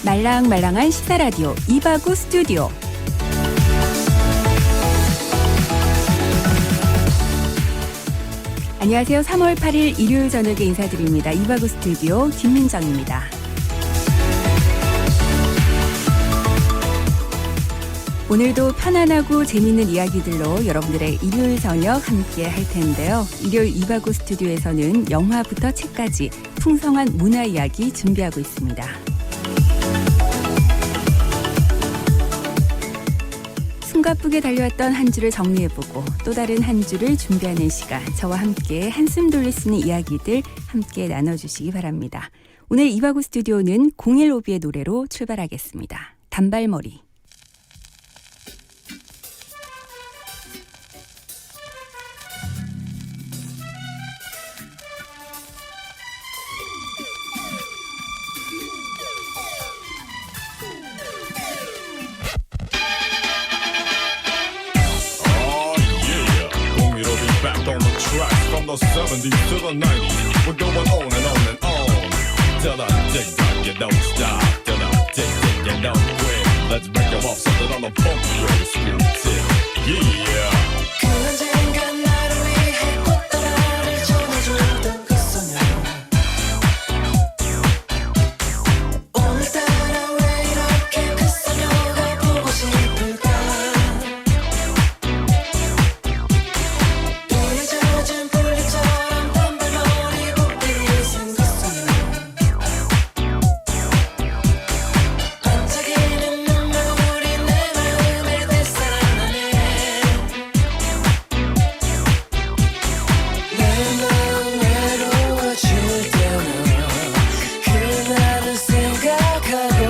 말랑말랑한 시사라디오 이바구 스튜디오. 안녕하세요. 3월 8일 일요일 저녁에 인사드립니다. 이바구 스튜디오 김민정입니다. 오늘도 편안하고 재미있는 이야기들로 여러분들의 일요일 저녁 함께 할 텐데요. 일요일 이바구 스튜디오에서는 영화부터 책까지 풍성한 문화 이야기 준비하고 있습니다. 숨가쁘게 달려왔던 한 주를 정리해보고 또 다른 한 주를 준비하는 시간, 저와 함께 한숨 돌릴 수 있는 이야기들 함께 나눠주시기 바랍니다. 오늘 이바구 스튜디오는 015B의 노래로 출발하겠습니다. 단발머리. From the 70s to the 90s, we're going on and on and on. Till the day you don't stop, till the day you don't quit. Let's break them off something on the funky road, spirit tip. Yeah. 그 언젠가 나를 위해 꽃다발을 전해주던 그 소녀 오늘따라 왜 이렇게 그 소녀가 보고 싶을까 젖은 풀잎처럼 단발머리 곱게 쓴 그 소녀 반짝이는 눈물이 내 마음을 되살아나네 내 마음 외로워질 때면 그날을 생각하고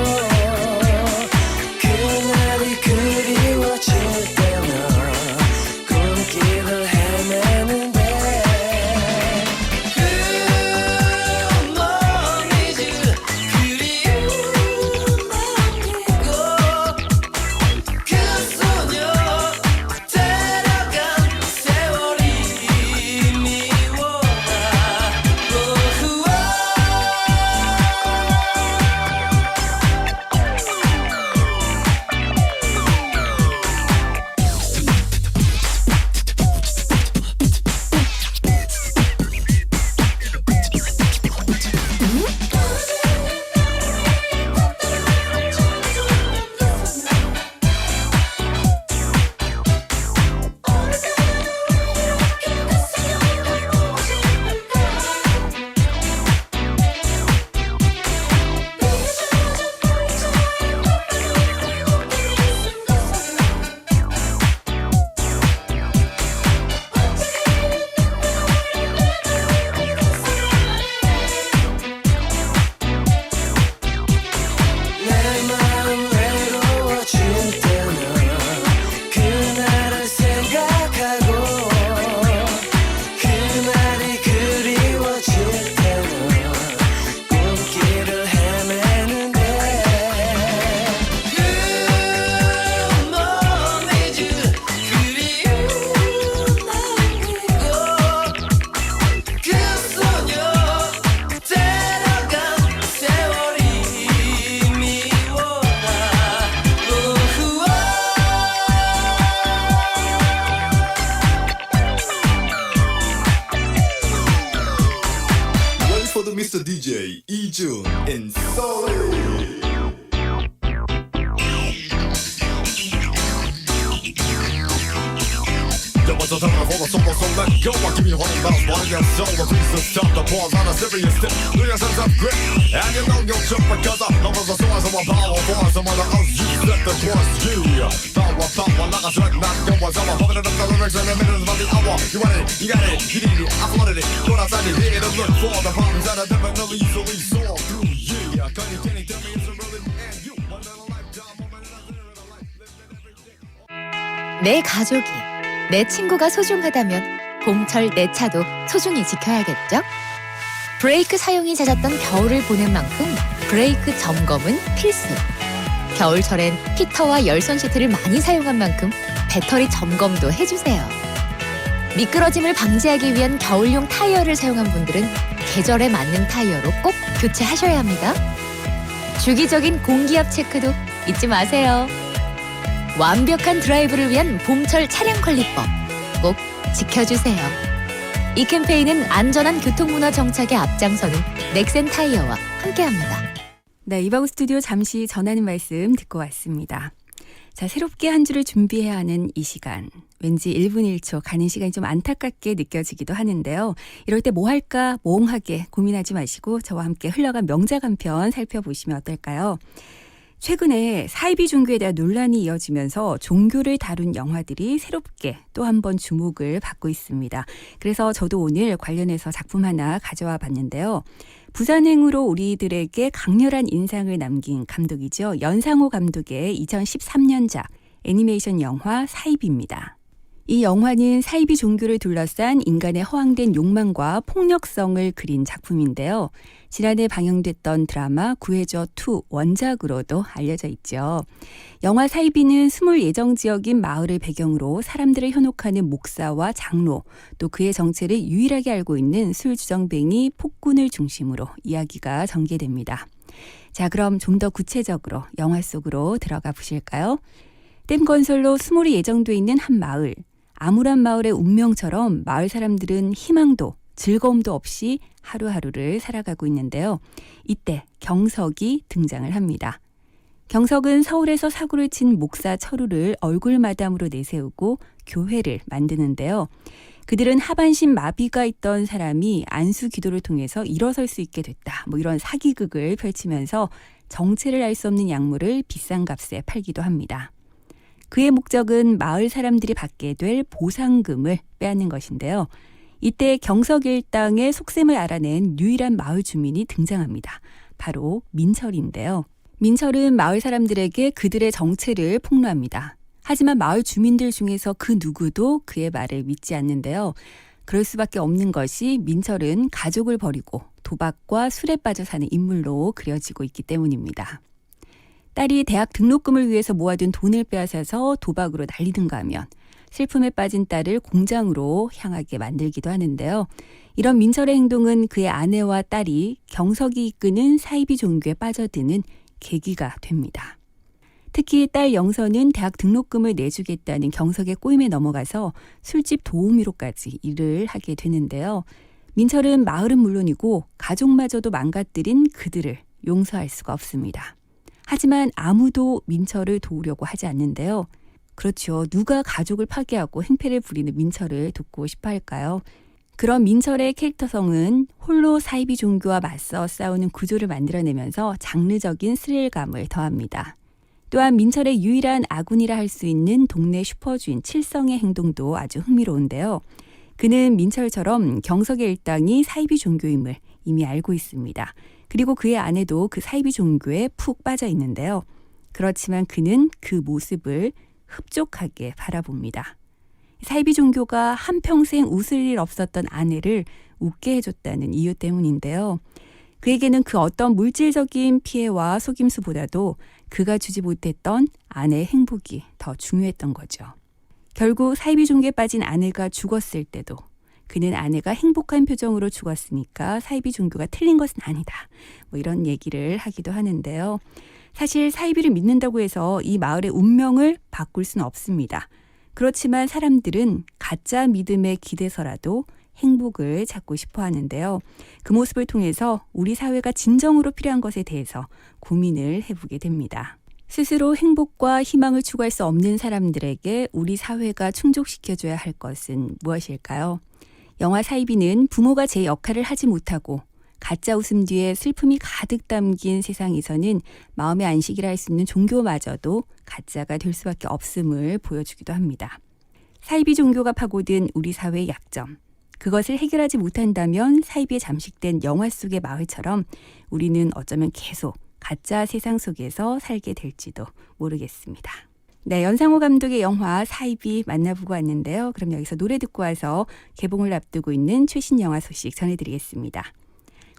그날이 그리워질 때면 꿈길을 헤매는데 그리운 몸이지 그리운 마음이고 그 소녀 데려간 세월이 미워나 내 마음 외로워질 때면 그날을 생각하고 그날이 그리워질 때면 꿈길을 헤매는데 그리운 몸이지 그리운 마음이고 그 소녀 데려간 세월이 미워나 Ready for the Mr. DJ, Ijun and Solid. Just a time for the soul, so let go. I give you honey bounce, body and soul. The piece of stop the pause on a serious step. Do your sense of grip, and you know you'll trip because I know the source of my power for some other else. You set the course, yeah. Power, like a sweat, not go on. So I'm pumping it up the lyrics in a minute by the hour. You want it, you got it, you need it, I flooded it. Go outside, you dig it, and look for the problems that I definitely easily solve through. Yeah, can you tell me it's a really and you? One little lifetime, one little life. 내 가족이, 내 친구가 소중하다면 봄철 내 차도 소중히 지켜야겠죠? 브레이크 사용이 잦았던 겨울을 보낸 만큼 브레이크 점검은 필수. 겨울철엔 히터와 열선 시트를 많이 사용한 만큼 배터리 점검도 해주세요. 미끄러짐을 방지하기 위한 겨울용 타이어를 사용한 분들은 계절에 맞는 타이어로 꼭 교체하셔야 합니다. 주기적인 공기압 체크도 잊지 마세요. 완벽한 드라이브를 위한 봄철 차량 관리법 꼭 지켜주세요. 이 캠페인은 안전한 교통문화 정착에 앞장서는 넥센 타이어와 함께합니다. 네, 이바구 스튜디오 잠시 전하는 말씀 듣고 왔습니다. 자, 새롭게 한 주를 준비해야 하는 이 시간. 왠지 1분 1초 가는 시간이 좀 안타깝게 느껴지기도 하는데요. 이럴 때 뭐 할까 몽하게 고민하지 마시고 저와 함께 흘러간 명작 한 편 살펴보시면 어떨까요? 최근에 사이비 종교에 대한 논란이 이어지면서 종교를 다룬 영화들이 새롭게 또 한 번 주목을 받고 있습니다. 그래서 저도 오늘 관련해서 작품 하나 가져와 봤는데요. 부산행으로 우리들에게 강렬한 인상을 남긴 감독이죠. 연상호 감독의 2013년작 애니메이션 영화 사이비입니다. 이 영화는 사이비 종교를 둘러싼 인간의 허황된 욕망과 폭력성을 그린 작품인데요. 지난해 방영됐던 드라마 구해줘2 원작으로도 알려져 있죠. 영화 사이비는 스물 예정지역인 마을을 배경으로 사람들을 현혹하는 목사와 장로, 또 그의 정체를 유일하게 알고 있는 술주정뱅이 폭군을 중심으로 이야기가 전개됩니다. 자, 그럼 좀 더 구체적으로 영화 속으로 들어가 보실까요? 댐 건설로 수몰이 예정돼 있는 한 마을. 암울한 마을의 운명처럼 마을 사람들은 희망도 즐거움도 없이 하루하루를 살아가고 있는데요. 이때 경석이 등장을 합니다. 경석은 서울에서 사고를 친 목사 철우를 얼굴마담으로 내세우고 교회를 만드는데요. 그들은 하반신 마비가 있던 사람이 안수 기도를 통해서 일어설 수 있게 됐다. 이런 사기극을 펼치면서 정체를 알 수 없는 약물을 비싼 값에 팔기도 합니다. 그의 목적은 마을 사람들이 받게 될 보상금을 빼앗는 것인데요. 이때 경석 일당의 속셈을 알아낸 유일한 마을 주민이 등장합니다. 바로 민철인데요. 민철은 마을 사람들에게 그들의 정체를 폭로합니다. 하지만 마을 주민들 중에서 그 누구도 그의 말을 믿지 않는데요. 그럴 수밖에 없는 것이 민철은 가족을 버리고 도박과 술에 빠져 사는 인물로 그려지고 있기 때문입니다. 딸이 대학 등록금을 위해서 모아둔 돈을 빼앗아서 도박으로 날리든가 하면 슬픔에 빠진 딸을 공장으로 향하게 만들기도 하는데요. 이런 민철의 행동은 그의 아내와 딸이 경석이 이끄는 사이비 종교에 빠져드는 계기가 됩니다. 특히 딸 영선은 대학 등록금을 내주겠다는 경석의 꼬임에 넘어가서 술집 도우미로까지 일을 하게 되는데요. 민철은 마을은 물론이고 가족마저도 망가뜨린 그들을 용서할 수가 없습니다. 하지만 아무도 민철을 도우려고 하지 않는데요. 그렇죠. 누가 가족을 파괴하고 행패를 부리는 민철을 돕고 싶어 할까요? 그런 민철의 캐릭터성은 홀로 사이비 종교와 맞서 싸우는 구조를 만들어내면서 장르적인 스릴감을 더합니다. 또한 민철의 유일한 아군이라 할 수 있는 동네 슈퍼주인 칠성의 행동도 아주 흥미로운데요. 그는 민철처럼 경석의 일당이 사이비 종교임을 이미 알고 있습니다. 그리고 그의 아내도 그 사이비 종교에 푹 빠져 있는데요. 그렇지만 그는 그 모습을 흡족하게 바라봅니다. 사이비 종교가 한평생 웃을 일 없었던 아내를 웃게 해줬다는 이유 때문인데요. 그에게는 그 어떤 물질적인 피해와 속임수보다도 그가 주지 못했던 아내의 행복이 더 중요했던 거죠. 결국 사이비 종교에 빠진 아내가 죽었을 때도 그는 아내가 행복한 표정으로 죽었으니까 사이비 종교가 틀린 것은 아니다. 이런 얘기를 하기도 하는데요. 사실 사이비를 믿는다고 해서 이 마을의 운명을 바꿀 수는 없습니다. 그렇지만 사람들은 가짜 믿음에 기대서라도 행복을 찾고 싶어 하는데요. 그 모습을 통해서 우리 사회가 진정으로 필요한 것에 대해서 고민을 해보게 됩니다. 스스로 행복과 희망을 추구할 수 없는 사람들에게 우리 사회가 충족시켜줘야 할 것은 무엇일까요? 영화 사이비는 부모가 제 역할을 하지 못하고 가짜 웃음 뒤에 슬픔이 가득 담긴 세상에서는 마음의 안식이라 할 수 있는 종교마저도 가짜가 될 수밖에 없음을 보여주기도 합니다. 사이비 종교가 파고든 우리 사회의 약점, 그것을 해결하지 못한다면 사이비에 잠식된 영화 속의 마을처럼 우리는 어쩌면 계속 가짜 세상 속에서 살게 될지도 모르겠습니다. 네, 연상호 감독의 영화 사이비 만나보고 왔는데요. 그럼 여기서 노래 듣고 와서 개봉을 앞두고 있는 최신 영화 소식 전해드리겠습니다.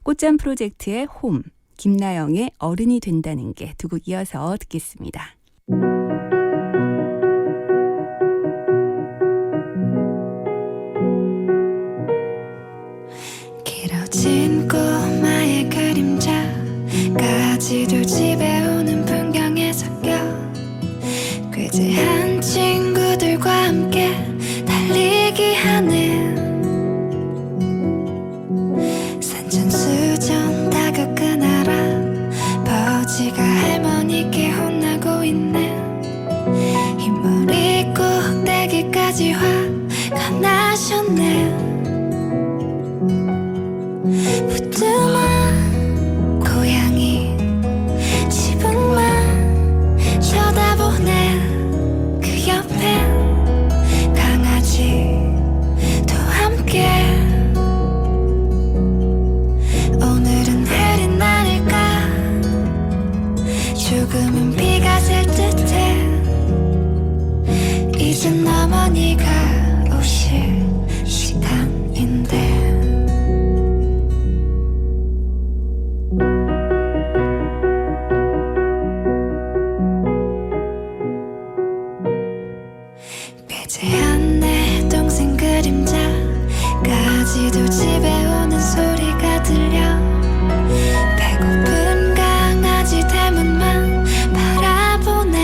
꽃잠 프로젝트의 홈, 김나영의 어른이 된다는 게 두 곡 이어서 듣겠습니다. 길어진 꼬마의 그림자 가지들 집 친구들과 함께 달리기 하는 산천수전 다가간 할아버지가 할머니께 혼나고 있네. 흰머리 꼭대기까지 화가 나셨네. 부뚜만 고양이 지붕만 쳐다보네. 그 옆엔 강아지도 함께. 오늘은 흐린 날일까? 조금은 비가 셀 듯해. 이젠 어머니가 오실 시간인데. 배제한 내 동생 그림자까지도 집에 오는 소리가 들려. 배고픈 강아지 대문만 바라보네.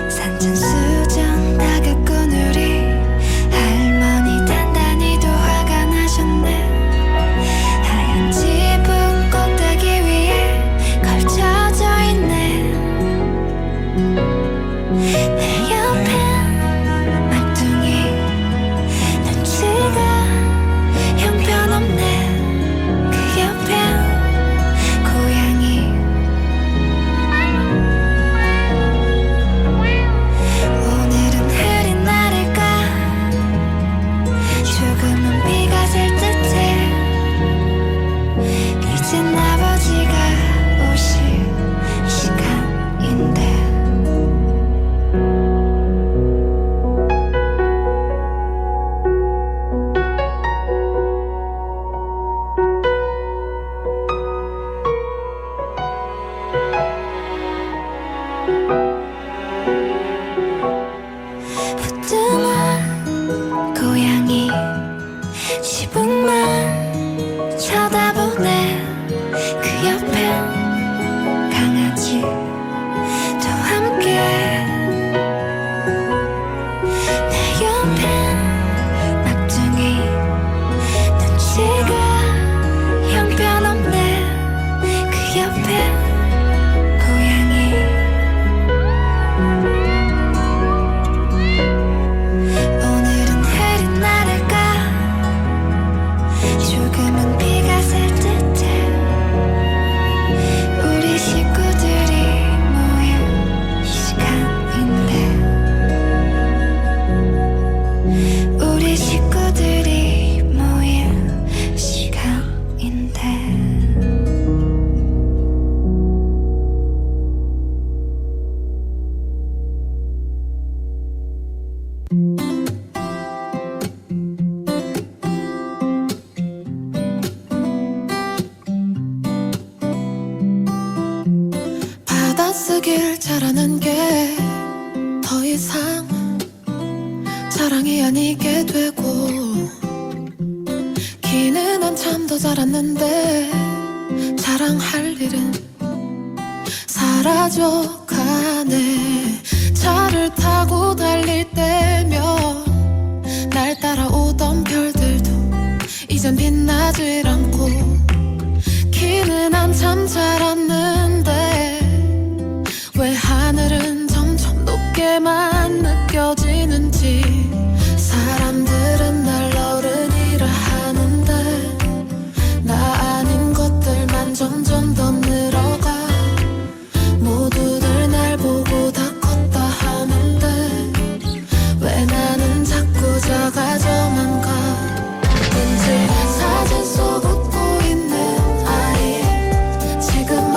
산천수전 다가꾼 우리 할머니 단단히도 화가 나셨네. 하얀 지붕 꼭대기 위에 걸쳐져 있네. 내 옆엔 막둥이 눈치가 형편없네. 그 옆엔 고양이. 오늘은 흐린 날일까? 조금은 비가 셀 듯해. 이젠 아버지가 오실 시간인데. 부뚜만 고양이 지붕만 쳐다보네. 그 옆엔 강아지도 함께. 내 옆엔 막둥이 눈치가 형편없네. 그 옆엔 고양이. 오늘은 흐린 날일까? 조금은 비가 셀 듯해. 우리 식구들이 모일 시간인데. 우리 식구들이 모일 시간인데. 받아쓰길 잘하는 게 더 이상 자랑이 아니게 되고, 기는 한참 더 자랐는데 자랑할 일은 사라져가네. 차를 타고 달릴 때면 날 따라오던 별들도 이젠 빛나질 않고, 키는 한참 자랐는데 왜 하늘은 점점 높게만 느껴지는지. 사람들은 날 어른이라 하는데 나 아닌 것들만 점점 더 늘어가. 모두들 날 보고 다 컸다 하는데 왜 나는 자꾸 작아져만 가. 왠지 사진 속 웃고 있는 아이 지금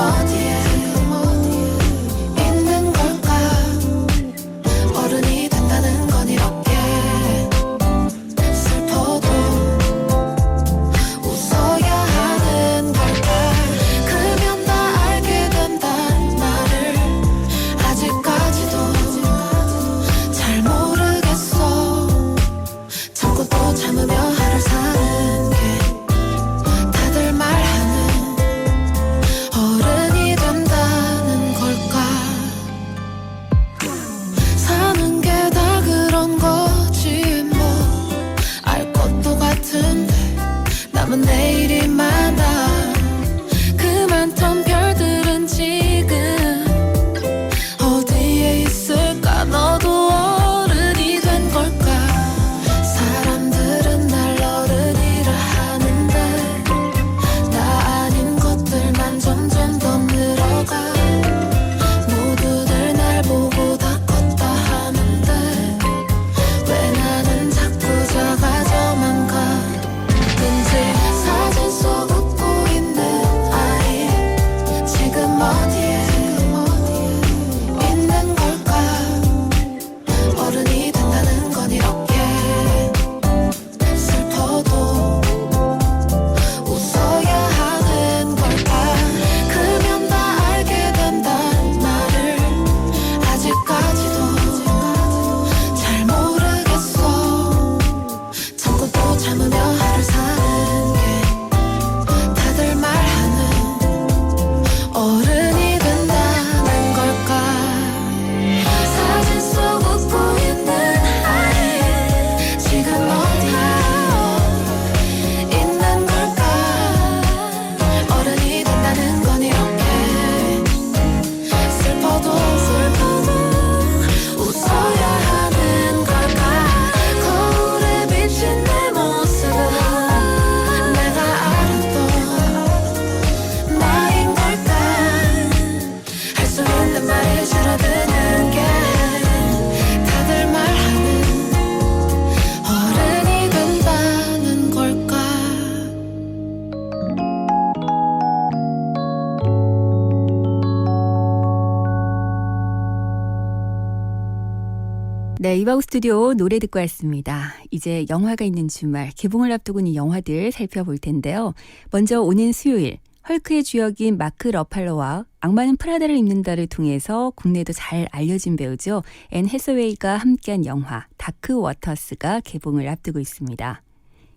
네, 이바구 스튜디오 노래 듣고 왔습니다. 이제 영화가 있는 주말, 개봉을 앞두고 있는 영화들 살펴볼 텐데요. 먼저 오는 수요일, 헐크의 주역인 마크 러팔러와 악마는 프라다를 입는다를 통해서 국내도 잘 알려진 배우죠. 앤 해서웨이가 함께한 영화 다크 워터스가 개봉을 앞두고 있습니다.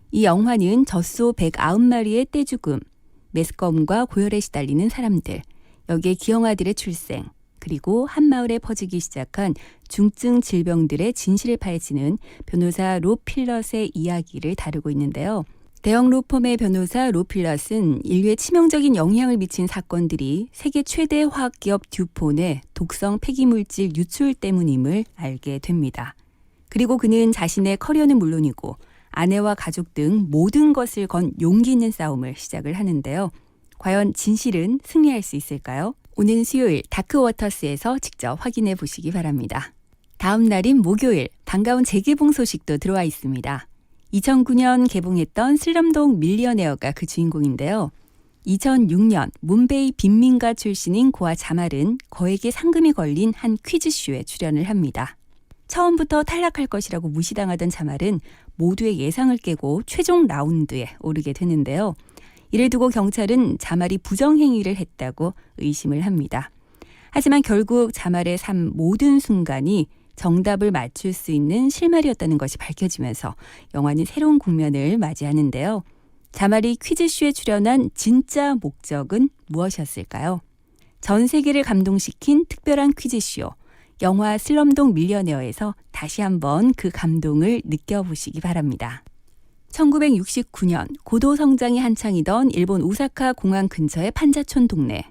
이 영화는 젖소 190마리의 떼죽음, 매스컴과 고열에 시달리는 사람들, 여기에 기형아들의 출생, 그리고 한마을에 퍼지기 시작한 중증 질병들의 진실을 파헤치는 변호사 로 필럿의 이야기를 다루고 있는데요. 대형 로펌의 변호사 로 필럿은 인류에 치명적인 영향을 미친 사건들이 세계 최대 화학기업 듀폰의 독성 폐기물질 유출 때문임을 알게 됩니다. 그리고 그는 자신의 커리어는 물론이고 아내와 가족 등 모든 것을 건 용기 있는 싸움을 시작을 하는데요. 과연 진실은 승리할 수 있을까요? 오는 수요일 다크워터스에서 직접 확인해 보시기 바랍니다. 다음 날인 목요일 반가운 재개봉 소식도 들어와 있습니다. 2009년 개봉했던 슬럼독 밀리어네어가 그 주인공인데요. 2006년 문베이 빈민가 출신인 고아 자말은 거액의 상금이 걸린 한 퀴즈쇼에 출연을 합니다. 처음부터 탈락할 것이라고 무시당하던 자말은 모두의 예상을 깨고 최종 라운드에 오르게 되는데요. 이를 두고 경찰은 자말이 부정행위를 했다고 의심을 합니다. 하지만 결국 자말의 삶 모든 순간이 정답을 맞출 수 있는 실마리였다는 것이 밝혀지면서 영화는 새로운 국면을 맞이하는데요. 자말이 퀴즈쇼에 출연한 진짜 목적은 무엇이었을까요? 전 세계를 감동시킨 특별한 퀴즈쇼, 영화 슬럼독 밀리어네어에서 다시 한번 그 감동을 느껴보시기 바랍니다. 1969년 고도 성장이 한창이던 일본 오사카 공항 근처의 판자촌 동네.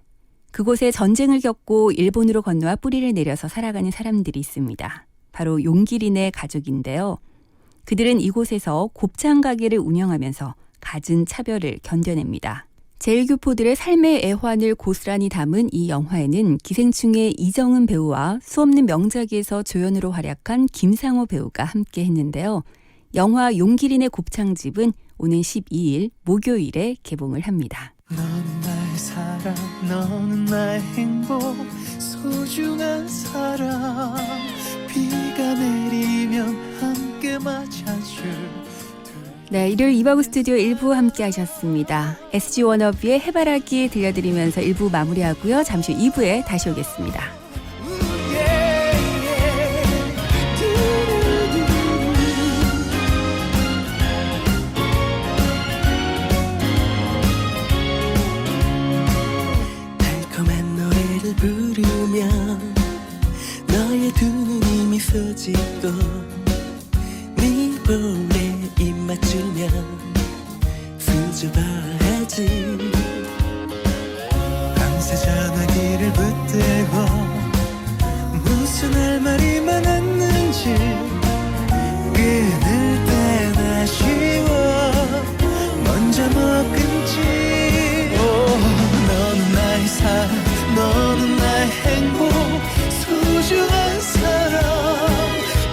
그곳에 전쟁을 겪고 일본으로 건너와 뿌리를 내려서 살아가는 사람들이 있습니다. 바로 용기린의 가족인데요. 그들은 이곳에서 곱창 가게를 운영하면서 갖은 차별을 견뎌냅니다. 제일교포들의 삶의 애환을 고스란히 담은 이 영화에는 기생충의 이정은 배우와 수없는 명작에서 조연으로 활약한 김상호 배우가 함께 했는데요. 영화 용기린의 곱창집은 오는 12일 목요일에 개봉을 합니다. 너는 나의 사랑, 너는 나의 행복, 소중한 사랑. 비가 내리면 함께 맞아줄. 네, 일요일 이바구 스튜디오 1부 함께 하셨습니다. SG 워너비의 해바라기 들려드리면서 1부 마무리하고요. 잠시 후 2부에 다시 오겠습니다. 달콤한 노래를 부르면 너의 두 눈이 미소 짓고 네 볼에 입 맞추면 수줍어하지. 밤새 전화기를 붙들고 무슨 할 말이 많았는지 끊을 때나 쉬워 먼저 못 끊지. 너는 나의 사랑, 너는 나의 행복, 소중한 사람.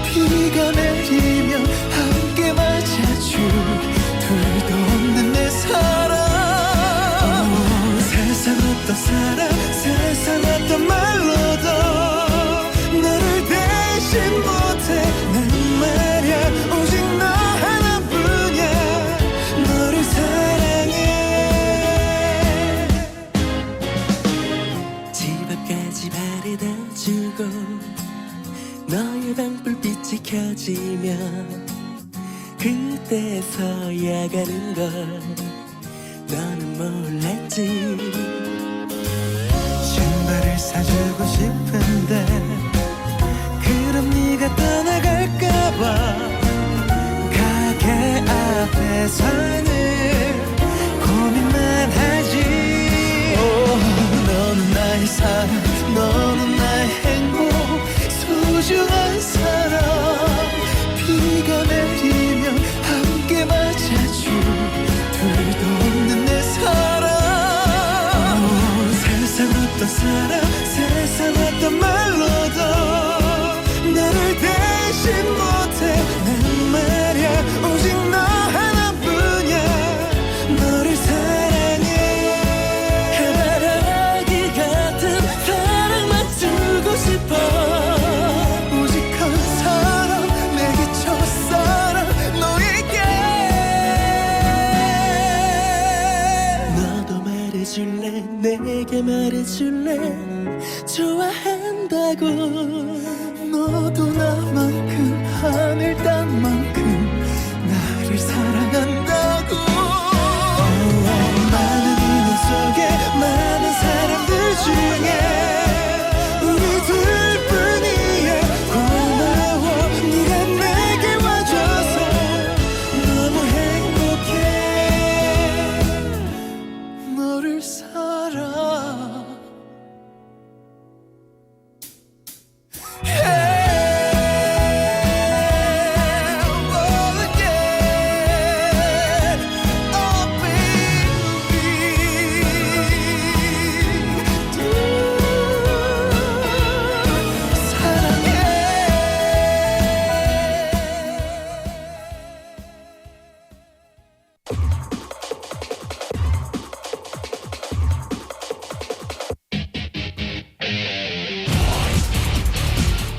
비가 내리면 함께 맞아줄 둘도 없는 내 사랑. 세상 어떤 사람, 세상 어떤 말로도 너를 대신 못해. 난 말야 오직 너 하나뿐이야. 너를 사랑해. 집 앞까지 바래다 주고 너의 방불빛이 켜지면 그때서야 가는 걸 너는 몰랐지. 신발을 사주고 싶은데 그럼 네가 떠나갈까봐 가게 앞에서는 고민만 하지. 너는 나의 사랑, 너는 나의 행복, 소중한 사람. 비가 내리면 함께 맞아줄 둘도 없는 내 사랑. 세상 어떤 사람, 세상 어떤 말로도 너를 대신 못해. 난 말야 오직 너 하나뿐이야. 너를 사랑해. 해바라기 같은 사랑만 주고 싶어. 오직 한 사람, 좋아한다고 너도 나만큼 하늘 땅만큼 나를 사랑한다고 많은 인연 속에 많은 사람들 중에 우리 둘뿐이야 고마워 네가 내게 와줘서 너무 행복해 너를 사랑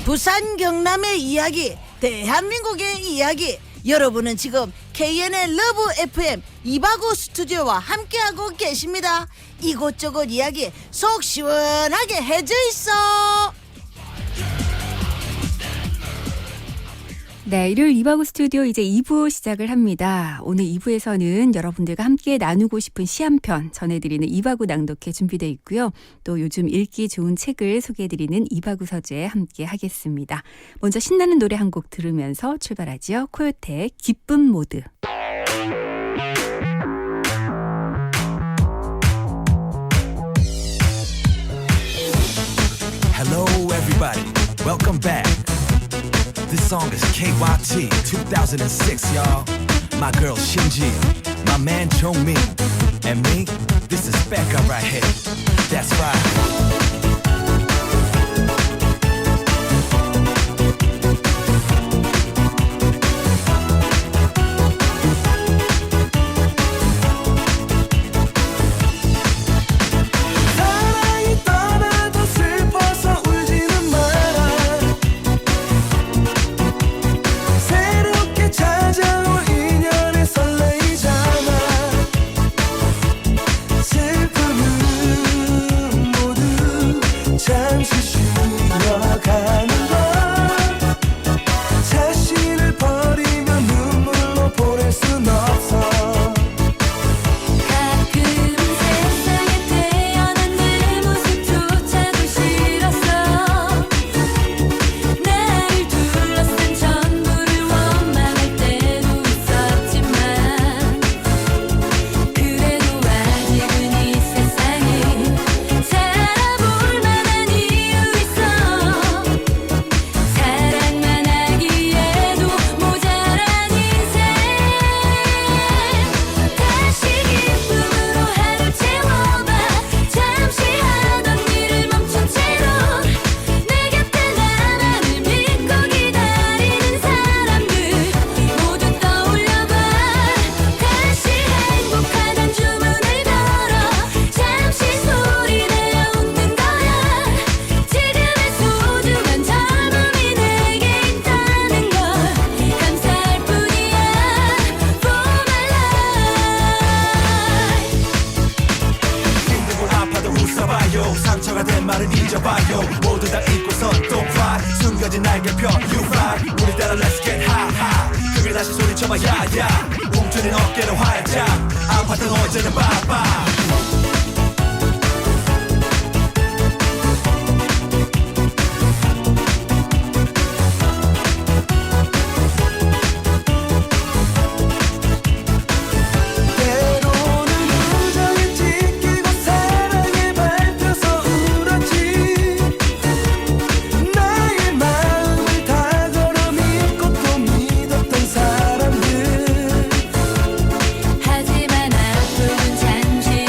부산 경남의 이야기, 대한민국의 이야기. 여러분은 지금 KN의 러브 FM 이바구 스튜디오와 함께하고 계십니다. 이곳저곳 이야기 속 시원하게 해져 있어. 네, 일요일 이바구 스튜디오 이제 2부 시작을 합니다. 오늘 2부에서는 여러분들과 함께 나누고 싶은 시 한 편 전해드리는 이바구 낭독회 준비되어 있고요. 또 요즘 읽기 좋은 책을 소개해드리는 이바구 서재 함께 하겠습니다. 먼저 신나는 노래 한 곡 들으면서 출발하지요. 코요태 기쁨 모드. Hello everybody, welcome back. This song is KYT 2006, y'all. My girl Shinji, my man Jongmin, and me, this is Becca right here. That's right. 사랑이 떠나도 슬퍼서 울지는 마라 새롭게 찾아올 인연에 설레이잖아 슬픔은 모두 잠시 쉬어가는 것 자신을 버리면 눈물로 보낼 순 없어 가끔 세상에 태어난 내 모습조차도 싫었어 나를 둘러싼 전부를 원망할 때도 있었지만 그래도 아직은 이 세상에 살아볼 만한 이유 있어 사랑만 하기에도 모자란 인생 다시 기쁨으로 하루 채워봐 잠시 하던 일을 멈춘 채로 내 곁에 나만을 믿고 기다리는 사람들 모두 떠올려봐 다시 행복하단 주문을 걸어 잠시 소리내어 웃는 거야 지금의 소중한 젊음이 내게 있다는 걸 감사할 뿐이야 For my life 힘들고 아파도 웃어봐요. 상처가 된 말은 잊어봐요. 모두 다 잊고서 또 fly. 숨겨진 날개표 you fly. 우리 따라 let's get high high. 그게 다시 소리쳐봐 야야. 움츠린 어깨는 활짝. 아팠던 어제는 바빠. 때로는 우정을 지키고 사랑에 밟혀서 울었지 나의 마음을 다 걸어 믿고 또 믿었던 사람들 하지만 앞으로는 잠시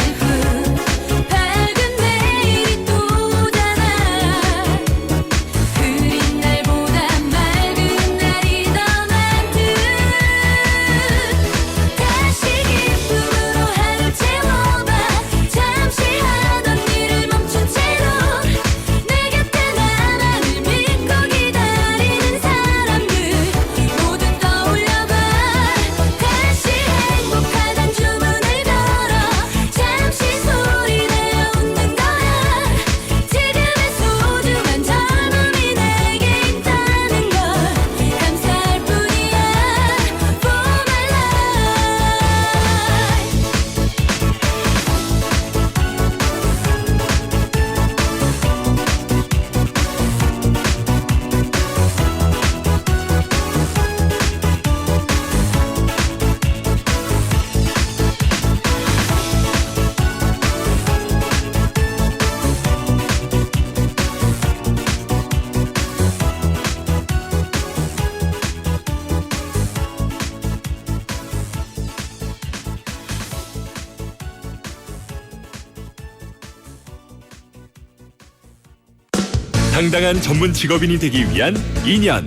당당한 전문 직업인이 되기 위한 2년.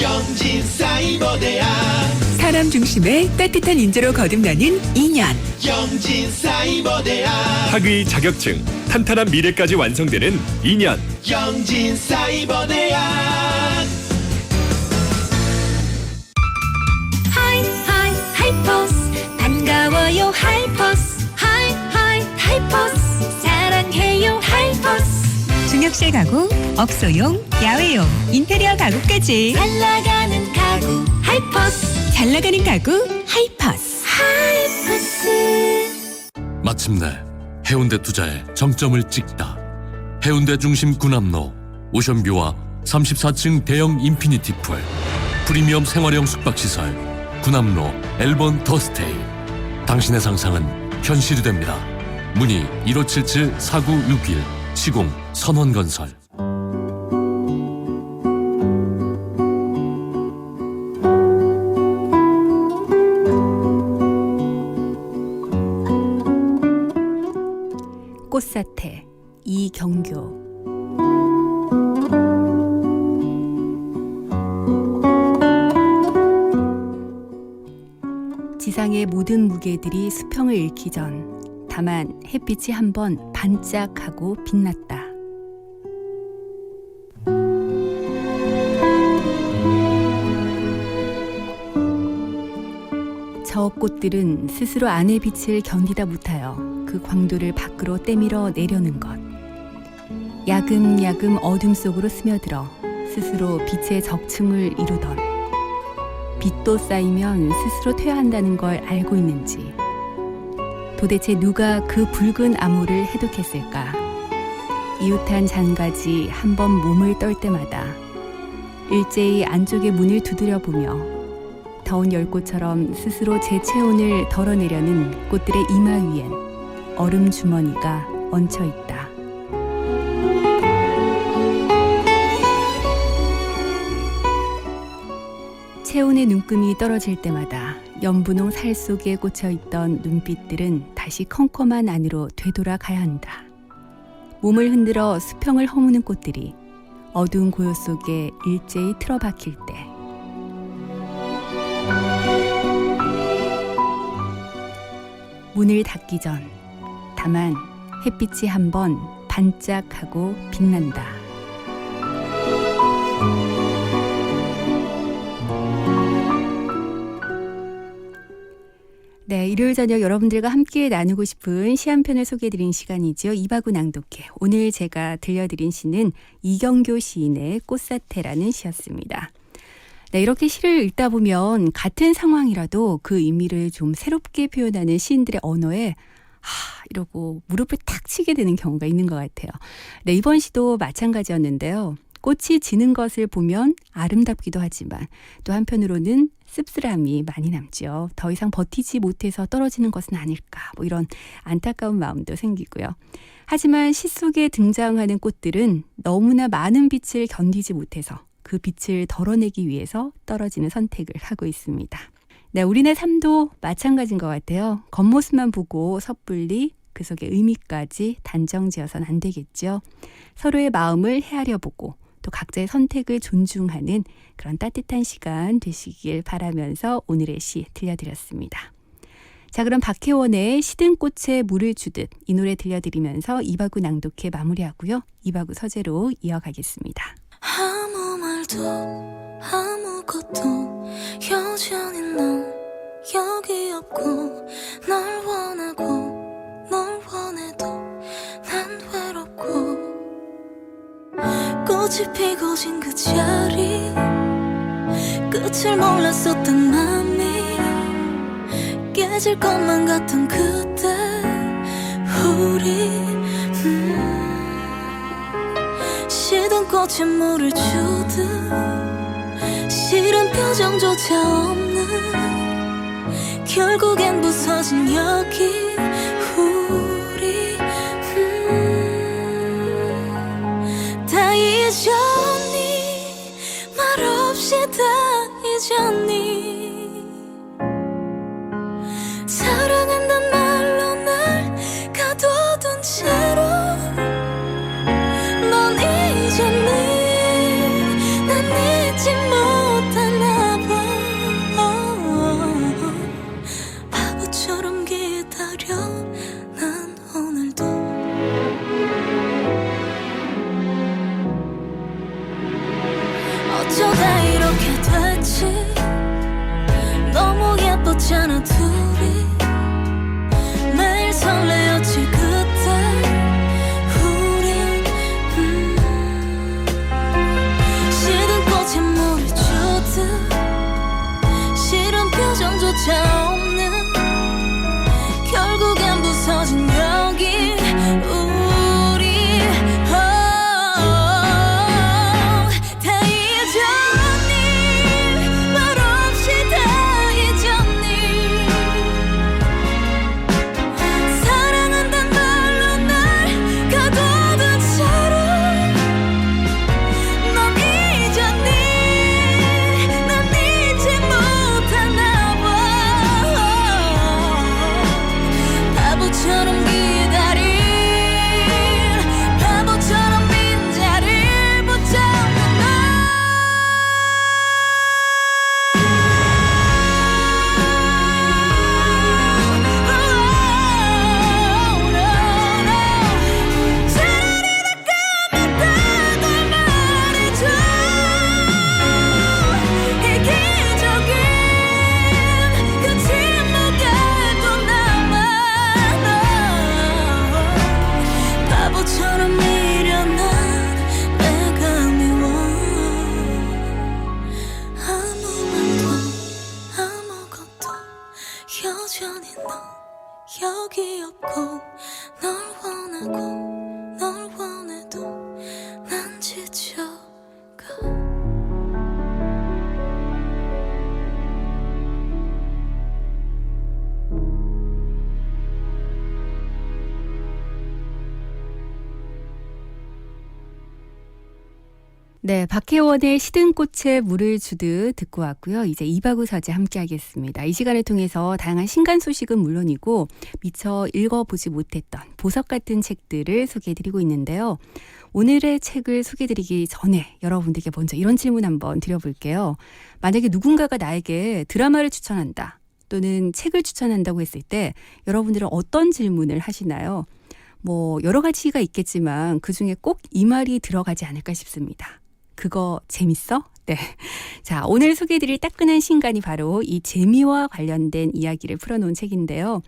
영진사이버대학 사람 중심의 따뜻한 인재로 거듭나는 2년. 영진사이버대학 학위 자격증, 탄탄한 미래까지 완성되는 2년. 영진사이버대학 하이퍼스 반가워요 하이퍼스 하이퍼스 사랑해요 하이퍼스 중역실 가구, 업소용, 야외용, 인테리어 가구까지 잘 나가는 가구 하이퍼스 잘 나가는 가구 하이퍼스. 마침내 해운대 투자에 정점을 찍다. 해운대 중심 군함로 오션뷰와 34층 대형 인피니티 풀, 프리미엄 생활형 숙박시설 군함로 엘본 더스테이. 당신의 상상은 현실이 됩니다. 문의 1577-4961 시공 선원건설. 꽃사태 이경교. 지상의 모든 무게들이 수평을 잃기 전 다만 햇빛이 한번 반짝하고 빛났다. 저 꽃들은 스스로 안의 빛을 견디다 못하여 그 광도를 밖으로 때밀어 내려는 것. 야금야금 어둠 속으로 스며들어 스스로 빛의 적층을 이루던, 빛도 쌓이면 스스로 퇴화한다는 걸 알고 있는지, 도대체 누가 그 붉은 암호를 해독했을까? 이웃한 잔가지 한 번 몸을 떨 때마다 일제히 안쪽의 문을 두드려보며 더운 열꽃처럼 스스로 제 체온을 덜어내려는 꽃들의 이마 위엔 얼음 주머니가 얹혀 있다. 체온의 눈금이 떨어질 때마다 연분홍 살 속에 꽂혀있던 눈빛들은 다시 컴컴한 안으로 되돌아가야 한다. 몸을 흔들어 수평을 허무는 꽃들이 어두운 고요 속에 일제히 틀어박힐 때, 문을 닫기 전 다만 햇빛이 한번 반짝하고 빛난다. 네, 일요일 저녁 여러분들과 함께 나누고 싶은 시 한 편을 소개해드린 시간이죠. 이바구 낭독회. 오늘 제가 들려드린 시는 이경교 시인의 꽃사태라는 시였습니다. 네, 이렇게 시를 읽다 보면 같은 상황이라도 그 의미를 좀 새롭게 표현하는 시인들의 언어에 이러고 무릎을 탁 치게 되는 경우가 있는 것 같아요. 네, 이번 시도 마찬가지였는데요. 꽃이 지는 것을 보면 아름답기도 하지만 또 한편으로는 씁쓸함이 많이 남죠. 더 이상 버티지 못해서 떨어지는 것은 아닐까, 뭐 이런 안타까운 마음도 생기고요. 하지만 시 속에 등장하는 꽃들은 너무나 많은 빛을 견디지 못해서 그 빛을 덜어내기 위해서 떨어지는 선택을 하고 있습니다. 네, 우리네 삶도 마찬가지인 것 같아요. 겉모습만 보고 섣불리 그 속의 의미까지 단정지어서는 안 되겠죠. 서로의 마음을 헤아려 보고 또 각자의 선택을 존중하는 그런 따뜻한 시간 되시길 바라면서 오늘의 시 들려드렸습니다. 자, 그럼 박혜원의 시든 꽃에 물을 주듯 이 노래 들려드리면서 이바구 낭독회 마무리하고요. 이바구 서재로 이어가겠습니다. 아무 말도 아무것도 여전히 넌 여기 없고, 널 원하고 널 원해도 난 외롭고, 꽃이 피고 진 그 자리 끝을 몰랐었던 맘이 깨질 것만 같던 그때 우리 시든 꽃에 물을 주듯 싫은 표정조차 없는, 결국엔 부서진 여기 우리 다 잊었니, 말없이 다 잊었니, 사랑한단 말로 날 가둬둔 채로 넌 잊었니. 여기 없고 널 원하고 널 원해도 난 지쳐가 네, 박혜원의 시든 꽃에 물을 주듯 듣고 왔고요. 이제 이바구 서재 함께 하겠습니다. 이 시간을 통해서 다양한 신간 소식은 물론이고 미처 읽어보지 못했던 보석 같은 책들을 소개해드리고 있는데요. 오늘의 책을 소개해드리기 전에 여러분들께 먼저 이런 질문 한번 드려볼게요. 만약에 누군가가 나에게 드라마를 추천한다 또는 책을 추천한다고 했을 때 여러분들은 어떤 질문을 하시나요? 뭐 여러 가지가 있겠지만 그중에 꼭 이 말이 들어가지 않을까 싶습니다. 그거 재밌어? 네. 자, 오늘 소개해드릴 따끈한 신간이 바로 이 재미와 관련된 이야기를 풀어놓은 책인데요.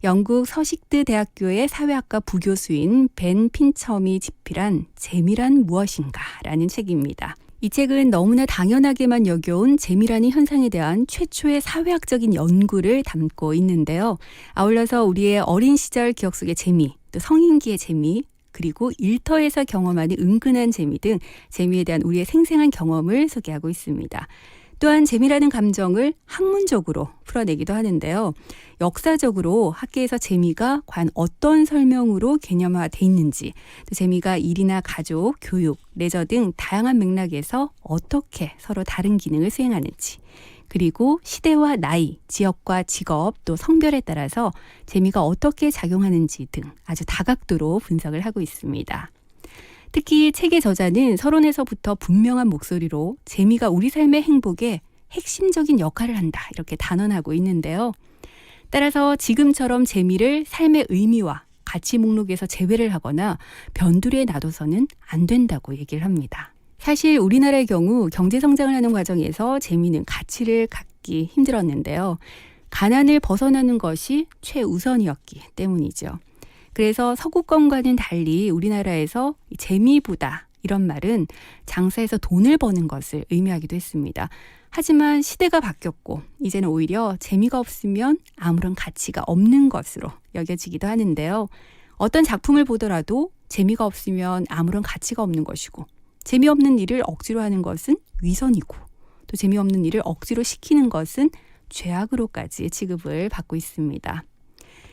영국 서식드 대학교의 사회학과 부교수인 벤 핀첨이 집필한 재미란 무엇인가라는 책입니다. 이 책은 너무나 당연하게만 여겨온 재미라는 현상에 대한 최초의 사회학적인 연구를 담고 있는데요. 아울러서 우리의 어린 시절 기억 속의 재미, 또 성인기의 재미, 그리고 일터에서 경험하는 은근한 재미 등 재미에 대한 우리의 생생한 경험을 소개하고 있습니다. 또한 재미라는 감정을 학문적으로 풀어내기도 하는데요. 역사적으로 학계에서 재미가 과연 어떤 설명으로 개념화돼 있는지, 또 재미가 일이나 가족, 교육, 레저 등 다양한 맥락에서 어떻게 서로 다른 기능을 수행하는지, 그리고 시대와 나이, 지역과 직업, 또 성별에 따라서 재미가 어떻게 작용하는지 등 아주 다각도로 분석을 하고 있습니다. 특히 책의 저자는 서론에서부터 분명한 목소리로 재미가 우리 삶의 행복에 핵심적인 역할을 한다 이렇게 단언하고 있는데요. 따라서 지금처럼 재미를 삶의 의미와 가치 목록에서 제외를 하거나 변두리에 놔둬서는 안 된다고 얘기를 합니다. 사실 우리나라의 경우 경제 성장을 하는 과정에서 재미는 가치를 갖기 힘들었는데요. 가난을 벗어나는 것이 최우선이었기 때문이죠. 그래서 서구권과는 달리 우리나라에서 재미보다 이런 말은 장사에서 돈을 버는 것을 의미하기도 했습니다. 하지만 시대가 바뀌었고 이제는 오히려 재미가 없으면 아무런 가치가 없는 것으로 여겨지기도 하는데요. 어떤 작품을 보더라도 재미가 없으면 아무런 가치가 없는 것이고 재미없는 일을 억지로 하는 것은 위선이고 또 재미없는 일을 억지로 시키는 것은 죄악으로까지 취급을 받고 있습니다.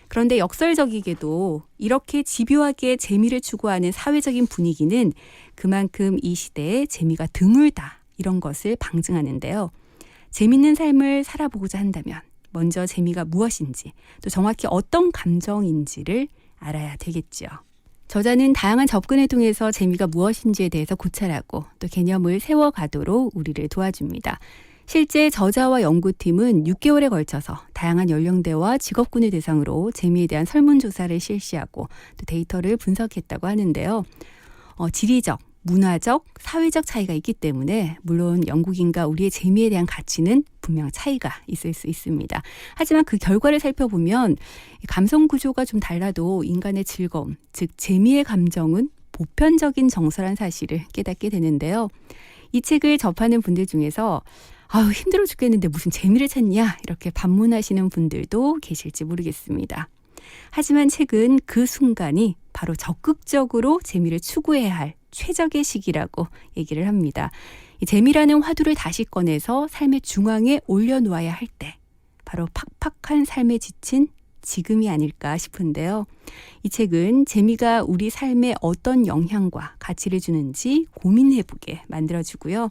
그런데 역설적이게도 이렇게 집요하게 재미를 추구하는 사회적인 분위기는 그만큼 이 시대에 재미가 드물다 이런 것을 방증하는데요. 재밌는 삶을 살아보고자 한다면 먼저 재미가 무엇인지 또 정확히 어떤 감정인지를 알아야 되겠죠. 저자는 다양한 접근을 통해서 재미가 무엇인지에 대해서 고찰하고 또 개념을 세워가도록 우리를 도와줍니다. 실제 저자와 연구팀은 6개월에 걸쳐서 다양한 연령대와 직업군을 대상으로 재미에 대한 설문조사를 실시하고 또 데이터를 분석했다고 하는데요. 지리적, 문화적, 사회적 차이가 있기 때문에 물론 영국인과 우리의 재미에 대한 가치는 분명 차이가 있을 수 있습니다. 하지만 그 결과를 살펴보면 감성 구조가 좀 달라도 인간의 즐거움, 즉 재미의 감정은 보편적인 정서란 사실을 깨닫게 되는데요. 이 책을 접하는 분들 중에서 아유 힘들어 죽겠는데 무슨 재미를 찾냐 이렇게 반문하시는 분들도 계실지 모르겠습니다. 하지만 책은 그 순간이 바로 적극적으로 재미를 추구해야 할 최적의 시기라고 얘기를 합니다. 이 재미라는 화두를 다시 꺼내서 삶의 중앙에 올려놓아야 할 때 바로 팍팍한 삶에 지친 지금이 아닐까 싶은데요. 이 책은 재미가 우리 삶에 어떤 영향과 가치를 주는지 고민해보게 만들어주고요.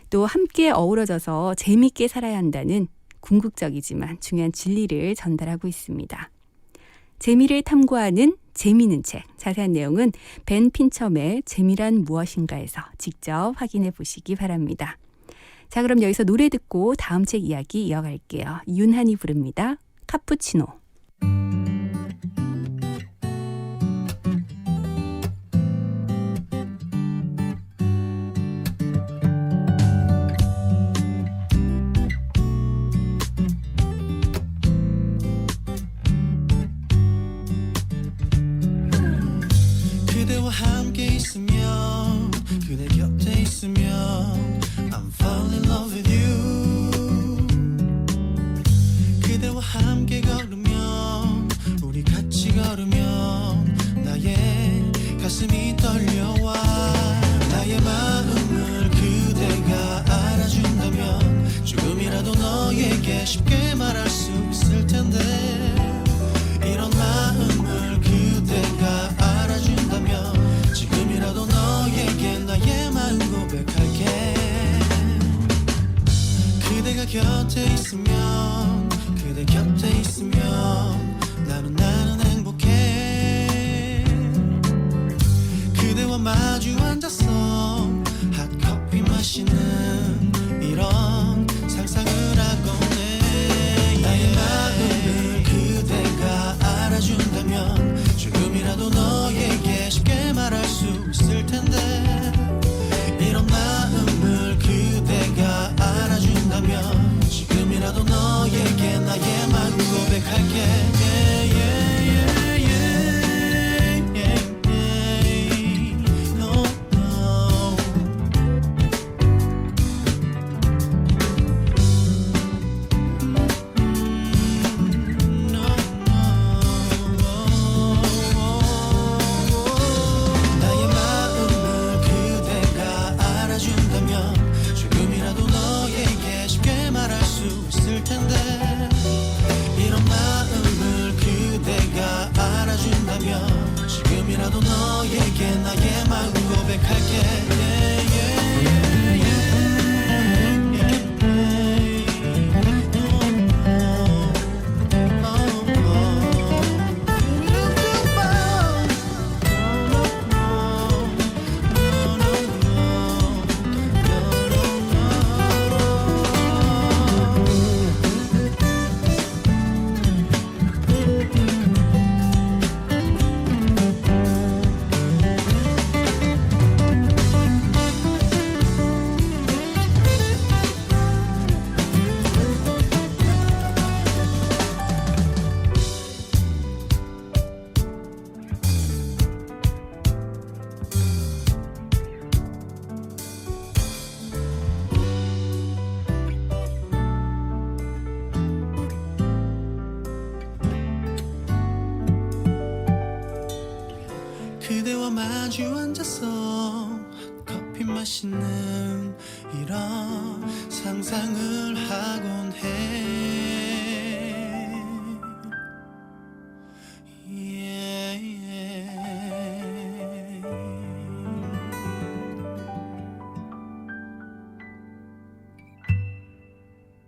또 함께 어우러져서 재미있게 살아야 한다는 궁극적이지만 중요한 진리를 전달하고 있습니다. 재미를 탐구하는 재미있는 책, 자세한 내용은 벤 핀첨의 재미란 무엇인가에서 직접 확인해 보시기 바랍니다. 자, 그럼 여기서 노래 듣고 다음 책 이야기 이어갈게요. 윤한이 부릅니다. 카푸치노. 그대와 함께 있으면 그대 곁에 있으면 I'm falling in love with you 그대와 함께 걸으면 너에게 쉽게 말할 수 있을 텐데 이런 마음을 그대가 알아준다면 지금이라도 너에게 나의 마음 고백할게. 그대가 곁에 있으면 그대 곁에 있으면 나는 행복해. 그대와 마주 앉아서 핫커피 마시는 이런 상상을 하곤 해. 나의 마음을 그대가 알아준다면 조금이라도 너에게 쉽게 말할 수 있을 텐데 이런 마음을 그대가 알아준다면 지금이라도 너에게 나의 마음 고백할게. No, no. 나의 마음을 그대가 알아준다면 조금이라도 너에게 쉽게 말할 수 있을 텐데 이런 마음을 그대가 알아준다면 지금이라도 너에게 나의 마음 고백할게. 그대와 마주 앉아서 커피 마시는 이런 상상을 하곤 해.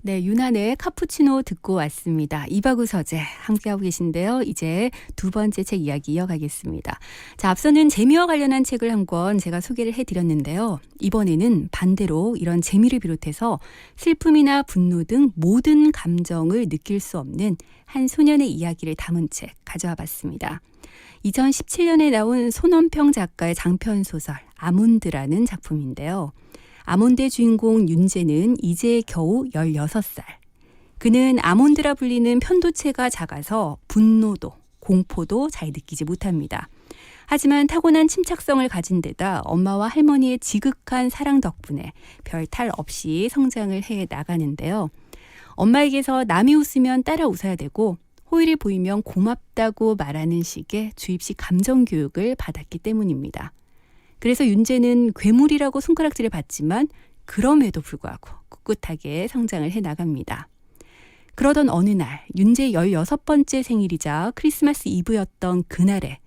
네, 윤한의 카푸치노 듣고 왔습니다. 이바구 서재 함께하고 계신데요. 이제 두 번째 책 이야기 이어가겠습니다. 자, 앞서는 재미와 관련한 책을 한 권 제가 소개를 해드렸는데요. 이번에는 반대로 이런 재미를 비롯해서 슬픔이나 분노 등 모든 감정을 느낄 수 없는 한 소년의 이야기를 담은 책 가져와 봤습니다. 2017년에 나온 손원평 작가의 장편소설 아몬드라는 작품인데요. 아몬드의 주인공 윤재는 이제 겨우 16살. 그는 아몬드라 불리는 편도체가 작아서 분노도 공포도 잘 느끼지 못합니다. 하지만 타고난 침착성을 가진 데다 엄마와 할머니의 지극한 사랑 덕분에 별 탈 없이 성장을 해 나가는데요. 엄마에게서 남이 웃으면 따라 웃어야 되고 호의를 보이면 고맙다고 말하는 식의 주입식 감정 교육을 받았기 때문입니다. 그래서 윤재는 괴물이라고 손가락질을 받지만 그럼에도 불구하고 꿋꿋하게 성장을 해 나갑니다. 그러던 어느 날 윤재의 16번째 생일이자 크리스마스 이브였던 그날에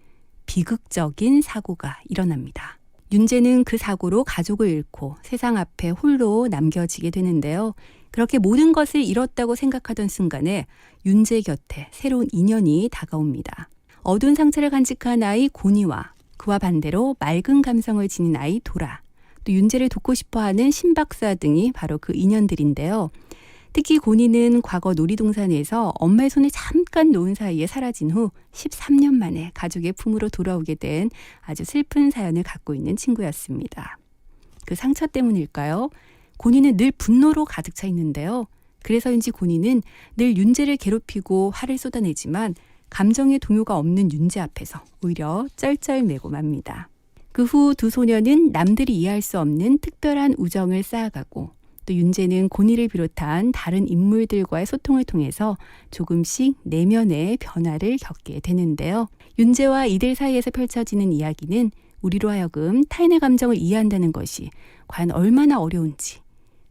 비극적인 사고가 일어납니다. 윤재는 그 사고로 가족을 잃고 세상 앞에 홀로 남겨지게 되는데요. 그렇게 모든 것을 잃었다고 생각하던 순간에 윤재 곁에 새로운 인연이 다가옵니다. 어두운 상처를 간직한 아이 고니와 그와 반대로 맑은 감성을 지닌 아이 도라, 또 윤재를 돕고 싶어하는 신박사 등이 바로 그 인연들인데요. 특히 고니는 과거 놀이동산에서 엄마의 손을 잠깐 놓은 사이에 사라진 후 13년 만에 가족의 품으로 돌아오게 된 아주 슬픈 사연을 갖고 있는 친구였습니다. 그 상처 때문일까요? 고니는 늘 분노로 가득 차 있는데요. 그래서인지 고니는 늘 윤재를 괴롭히고 화를 쏟아내지만 감정의 동요가 없는 윤재 앞에서 오히려 쩔쩔매고 맙니다. 그 후 두 소녀는 남들이 이해할 수 없는 특별한 우정을 쌓아가고 또 윤재는 고니를 비롯한 다른 인물들과의 소통을 통해서 조금씩 내면의 변화를 겪게 되는데요. 윤재와 이들 사이에서 펼쳐지는 이야기는 우리로 하여금 타인의 감정을 이해한다는 것이 과연 얼마나 어려운지,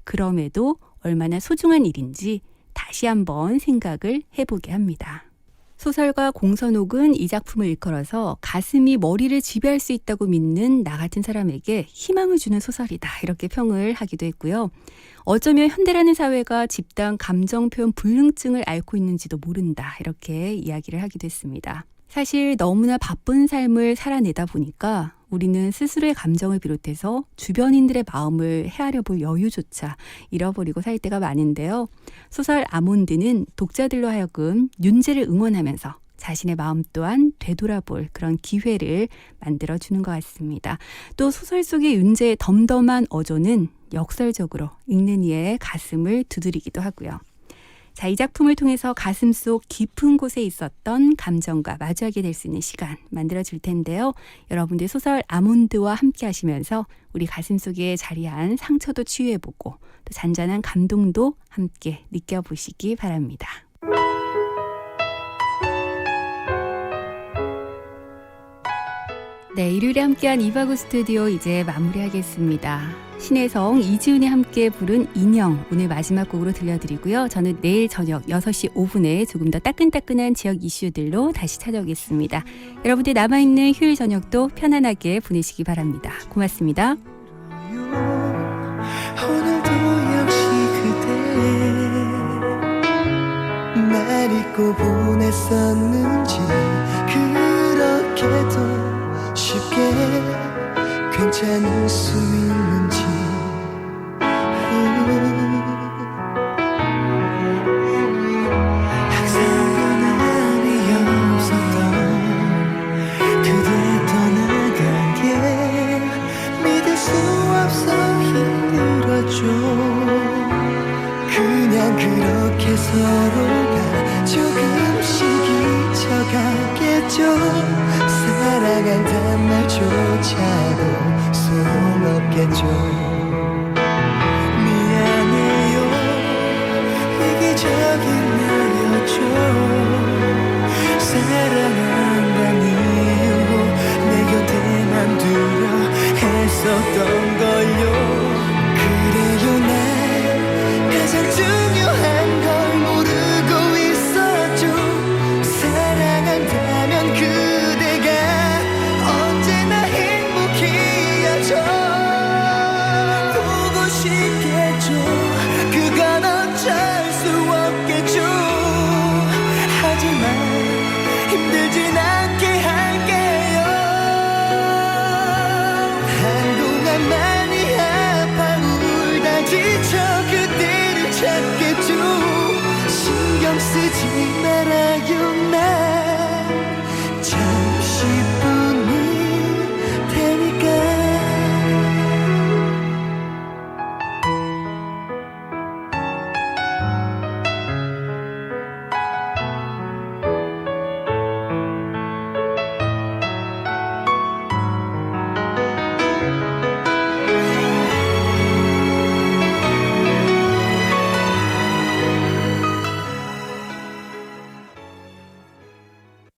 그럼에도 얼마나 소중한 일인지 다시 한번 생각을 해보게 합니다. 소설가 공선옥은 이 작품을 일컬어서 가슴이 머리를 지배할 수 있다고 믿는 나 같은 사람에게 희망을 주는 소설이다, 이렇게 평을 하기도 했고요. 어쩌면 현대라는 사회가 집단 감정 표현 불능증을 앓고 있는지도 모른다, 이렇게 이야기를 하기도 했습니다. 사실 너무나 바쁜 삶을 살아내다 보니까 우리는 스스로의 감정을 비롯해서 주변인들의 마음을 헤아려 볼 여유조차 잃어버리고 살 때가 많은데요. 소설 아몬드는 독자들로 하여금 윤재를 응원하면서 자신의 마음 또한 되돌아볼 그런 기회를 만들어주는 것 같습니다. 또 소설 속의 윤재의 덤덤한 어조는 역설적으로 읽는 이의 가슴을 두드리기도 하고요. 자, 이 작품을 통해서 가슴속 깊은 곳에 있었던 감정과 마주하게 될 수 있는 시간 만들어줄 텐데요. 여러분들 소설 아몬드와 함께 하시면서 우리 가슴속에 자리한 상처도 치유해보고 또 잔잔한 감동도 함께 느껴보시기 바랍니다. 네, 일요일에 함께한 이바구 스튜디오 이제 마무리하겠습니다. 신혜성, 이지훈이 함께 부른 인형 오늘 마지막 곡으로 들려드리고요. 저는 내일 저녁 6시 5분에 조금 더 따끈따끈한 지역 이슈들로 다시 찾아오겠습니다. 여러분들 남아있는 휴일 저녁도 편안하게 보내시기 바랍니다. 고맙습니다. 오늘도 역시 그대 날 잊고 보냈었는지 그렇게도 쉽게 괜찮을 수 있는지 항상 변함이 없었던 그대 떠나간 게 믿을 수 없어 힘들었죠. 그냥 그렇게 서로가 조금씩 잊혀가겠죠. 사랑한단 말조차도 소용없겠죠. 미안해요, 이기적인 나였죠. 사랑한다는 이유로 내 곁에만 두려 했었던 걸요.